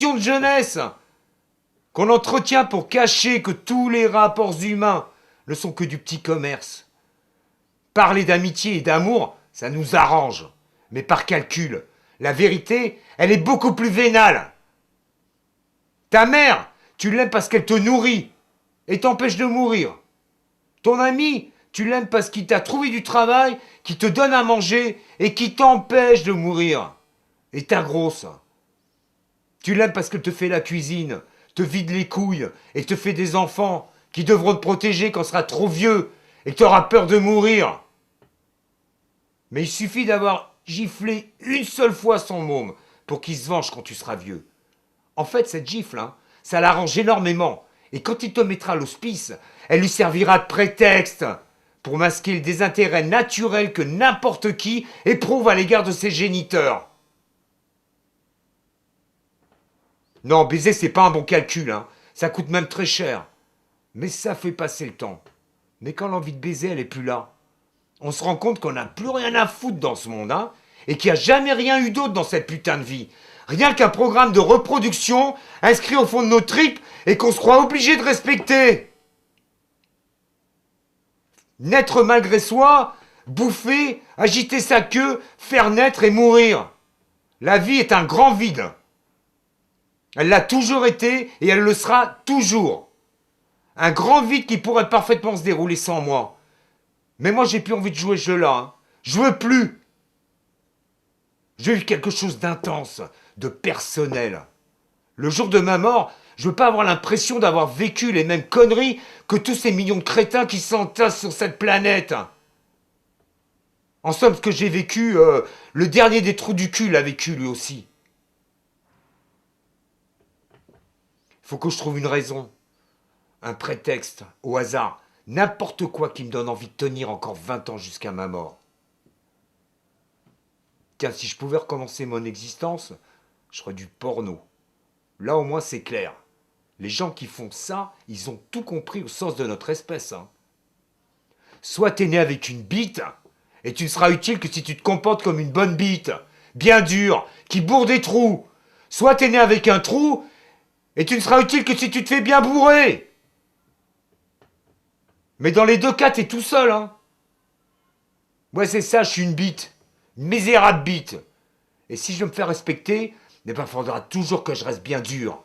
illusion de jeunesse qu'on entretient pour cacher que tous les rapports humains ne sont que du petit commerce. Parler d'amitié et d'amour, ça nous arrange. Mais par calcul, la vérité, elle est beaucoup plus vénale. Ta mère, tu l'aimes parce qu'elle te nourrit et t'empêche de mourir. Ton ami, tu l'aimes parce qu'il t'a trouvé du travail, qui te donne à manger et qui t'empêche de mourir. Et ta grosse, tu l'aimes parce qu'elle te fait la cuisine, te vide les couilles et te fait des enfants qui devront te protéger quand tu seras trop vieux et que tu auras peur de mourir. Mais il suffit d'avoir giflé une seule fois son môme pour qu'il se venge quand tu seras vieux. En fait, cette gifle, ça l'arrange énormément. Et quand il te mettra à l'hospice, elle lui servira de prétexte pour masquer le désintérêt naturel que n'importe qui éprouve à l'égard de ses géniteurs. Non, baiser, c'est pas un bon calcul, Ça coûte même très cher. Mais ça fait passer le temps. Mais quand l'envie de baiser, elle est plus là, on se rend compte qu'on n'a plus rien à foutre dans ce monde, et qu'il n'y a jamais rien eu d'autre dans cette putain de vie. Rien qu'un programme de reproduction inscrit au fond de nos tripes et qu'on se croit obligé de respecter. Naître malgré soi, bouffer, agiter sa queue, faire naître et mourir. La vie est un grand vide. Elle l'a toujours été et elle le sera toujours. Un grand vide qui pourrait parfaitement se dérouler sans moi. Mais moi, j'ai plus envie de jouer ce jeu-là. Je veux plus. Je veux quelque chose d'intense, de personnel. Le jour de ma mort, je veux pas avoir l'impression d'avoir vécu les mêmes conneries que tous ces millions de crétins qui s'entassent sur cette planète. En somme, ce que j'ai vécu, le dernier des trous du cul l'a vécu lui aussi. Faut que je trouve une raison, un prétexte, au hasard. N'importe quoi qui me donne envie de tenir encore 20 ans jusqu'à ma mort. Tiens, si je pouvais recommencer mon existence, je ferais du porno. Là au moins c'est clair. Les gens qui font ça, ils ont tout compris au sens de notre espèce. Soit t'es né avec une bite, et tu ne seras utile que si tu te comportes comme une bonne bite, bien dure, qui bourre des trous. Soit t'es né avec un trou, et tu ne seras utile que si tu te fais bien bourrer. Mais dans les deux cas, t'es tout seul, Ouais, c'est ça, je suis une bite. Une misérable bite. Et si je veux me faire respecter, il faudra toujours que je reste bien dur.